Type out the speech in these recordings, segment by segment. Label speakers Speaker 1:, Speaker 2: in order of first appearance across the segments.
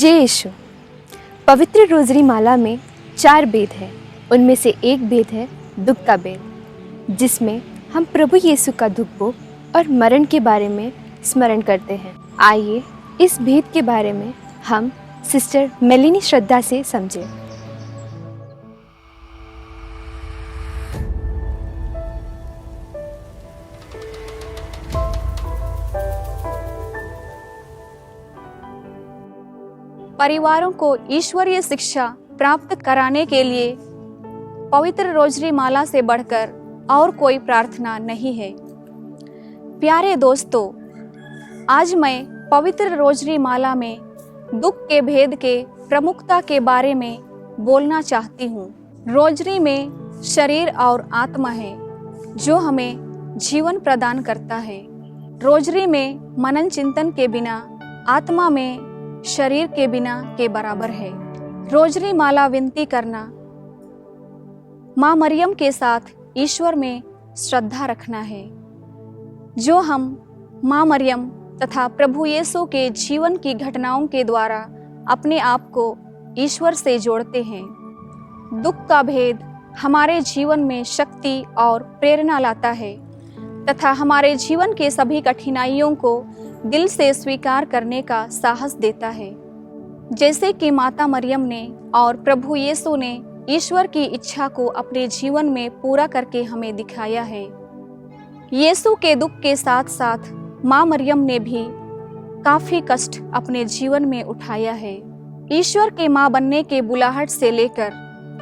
Speaker 1: जय यीशु। पवित्र रोज़री माला में 4 भेद हैं। उनमें से एक भेद है दुख का भेद, जिसमें हम प्रभु यीशु का दुख भोग और मरण के बारे में स्मरण करते हैं। आइए इस भेद के बारे में हम सिस्टर मेलिनी श्रद्धा से समझें।
Speaker 2: परिवारों को ईश्वरीय शिक्षा प्राप्त कराने के लिए पवित्र रोज़री माला से बढ़कर और कोई प्रार्थना नहीं है। प्यारे दोस्तों, आज मैं पवित्र रोज़री माला में दुख के भेद के प्रमुखता के बारे में बोलना चाहती हूँ। रोज़री में शरीर और आत्मा है जो हमें जीवन प्रदान करता है। रोज़री में मनन चिंतन के बिना आत्मा में शरीर के बिना के बराबर है। रोज़री माला विनती करना, माँ मरियम के साथ ईश्वर में श्रद्धा रखना है। जो हम माँ मरियम तथा प्रभु यीशु के जीवन की घटनाओं के द्वारा अपने आप को ईश्वर से जोड़ते हैं। दुख का भेद हमारे जीवन में शक्ति और प्रेरणा लाता है तथा हमारे जीवन के सभी कठिनाइयों को दिल से स्वीकार करने का साहस देता है। जैसे कि माता मरियम ने और प्रभु यीशु ने ईश्वर की इच्छा को अपने जीवन में पूरा करके हमें दिखाया है। यीशु के दुख के साथ साथ माँ मरियम ने भी काफी कष्ट अपने जीवन में उठाया है। ईश्वर के माँ बनने के बुलाहट से लेकर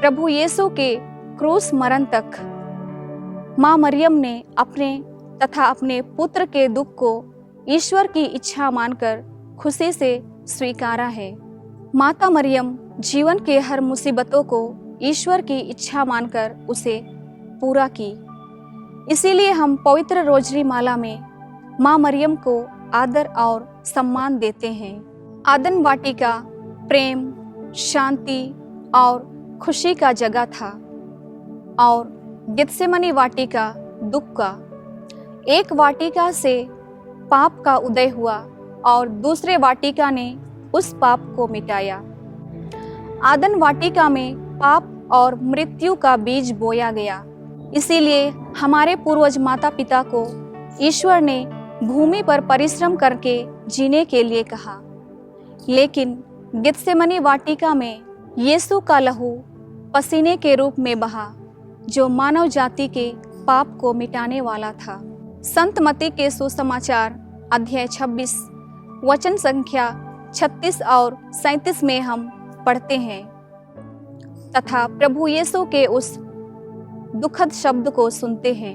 Speaker 2: प्रभु यीशु के क्रूस मरण तक माँ मरियम ने अपने तथा अपने पुत्र के दुख को ईश्वर की इच्छा मानकर खुशी से स्वीकारा है। माता मरियम जीवन के हर मुसीबतों को ईश्वर की इच्छा मानकर उसे पूरा की। इसीलिए हम पवित्र रोज़री माला में माँ मरियम को आदर और सम्मान देते हैं। आदन वाटिका प्रेम, शांति और खुशी का जगह था और गेत्सेमनी वाटिका दुख का। एक वाटिका से पाप का उदय हुआ और दूसरे वाटिका ने उस पाप को मिटाया। आदन वाटिका में पाप और मृत्यु का बीज बोया गया। इसीलिए हमारे पूर्वज माता पिता को ईश्वर ने भूमि पर परिश्रम करके जीने के लिए कहा। लेकिन गेत्सेमनी वाटिका में यीशु का लहू पसीने के रूप में बहा, जो मानव जाति के पाप को मिटाने वाला था। संत मत्ती के सुसमाचार अध्याय 26 वचन संख्या 36 और 37 में हम पढ़ते हैं तथा प्रभु यीशु के उस दुखद शब्द को सुनते हैं,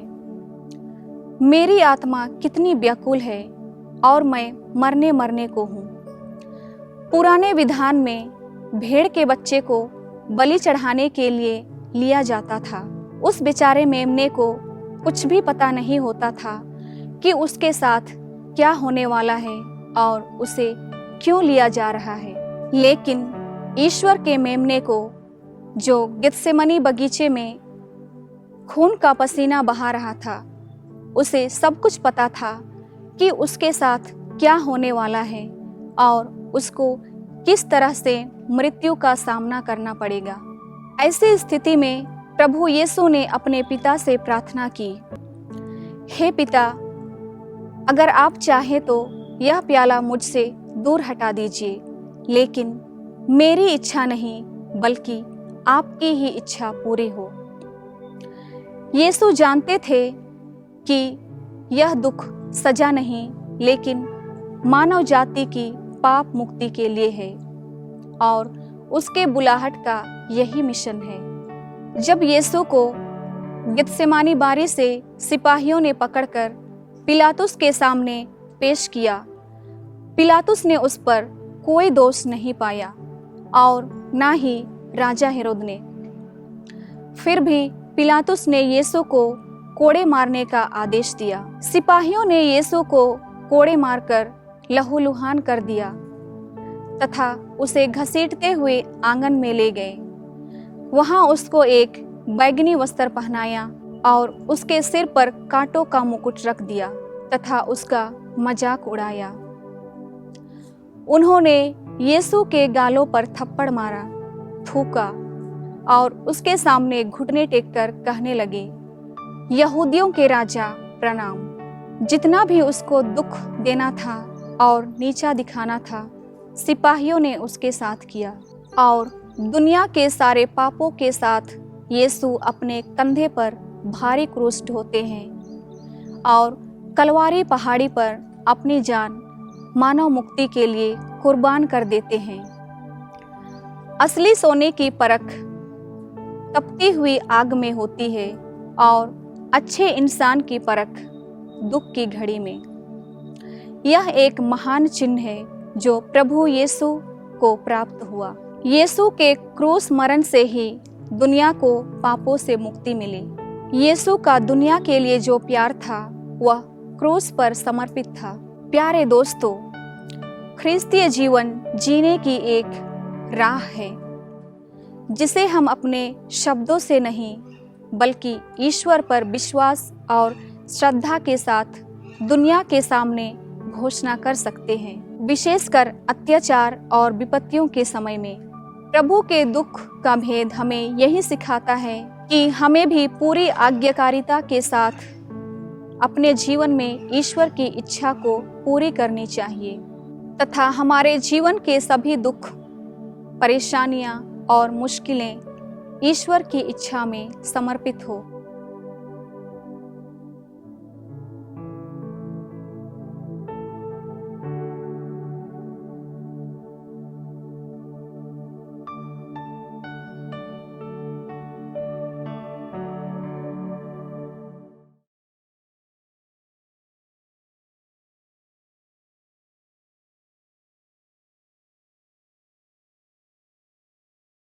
Speaker 2: मेरी आत्मा कितनी व्याकुल है और मैं मरने को हूँ। पुराने विधान में भेड़ के बच्चे को बलि चढ़ाने के लिए लिया जाता था। उस बेचारे मेमने को कुछ भी पता नहीं होता था कि उसके साथ क्या होने वाला है और उसे क्यों लिया जा रहा है। लेकिन ईश्वर के मेमने को, जो गेत्सेमनी बगीचे में खून का पसीना बहा रहा था, उसे सब कुछ पता था कि उसके साथ क्या होने वाला है और उसको किस तरह से मृत्यु का सामना करना पड़ेगा। ऐसी स्थिति में प्रभु यीशु ने अपने पिता से प्रार्थना की, हे पिता, अगर आप चाहें तो यह प्याला मुझसे दूर हटा दीजिए, लेकिन मेरी इच्छा नहीं बल्कि आपकी ही इच्छा पूरी हो। यीशु जानते थे कि यह दुख सजा नहीं लेकिन मानव जाति की पाप मुक्ति के लिए है और उसके बुलाहट का यही मिशन है। जब यीशु को गेत्सेमानी बारी से सिपाहियों ने पकड़कर पिलातुस के सामने पेश किया, पिलातुस ने उस पर कोई दोष नहीं पाया और ना ही राजा हेरोद ने। फिर भी पिलातुस ने यीशु को कोड़े मारने का आदेश दिया। सिपाहियों ने यीशु को कोड़े मारकर लहूलुहान कर दिया तथा उसे घसीटते हुए आंगन में ले गए। वहां उसको एक बैगनी वस्त्र पहनाया और उसके सिर पर कांटों का मुकुट रख दिया तथा उसका मजाक उड़ाया। उन्होंने यीशु के गालों पर थप्पड़ मारा, थूका और उसके सामने घुटने टेककर कहने लगे, यहूदियों के राजा प्रणाम। जितना भी उसको दुख देना था और नीचा दिखाना था, सिपाहियों ने उसके साथ किया और दुनिया के सारे पापों के साथ यीशु अपने कंधे पर भारी क्रूस ढोते हैं और कलवारी पहाड़ी पर अपनी जान मानव मुक्ति के लिए कुर्बान कर देते हैं। असली सोने की परख तपती हुई आग में होती है और अच्छे इंसान की परख दुख की घड़ी में। यह एक महान चिन्ह है जो प्रभु यीशु को प्राप्त हुआ। यीशु के क्रूस मरण से ही दुनिया को पापों से मुक्ति मिली। यीशु का दुनिया के लिए जो प्यार था वह क्रूस पर समर्पित था। प्यारे दोस्तों, ख्रिस्तीय जीवन जीने की एक राह है जिसे हम अपने शब्दों से नहीं बल्कि ईश्वर पर विश्वास और श्रद्धा के साथ दुनिया के सामने घोषणा कर सकते हैं। विशेषकर अत्याचार और विपत्तियों के समय में प्रभु के दुख का भेद हमें यही सिखाता है कि हमें भी पूरी आज्ञाकारिता के साथ अपने जीवन में ईश्वर की इच्छा को पूरी करनी चाहिए तथा हमारे जीवन के सभी दुख, परेशानियां और मुश्किलें ईश्वर की इच्छा में समर्पित हो।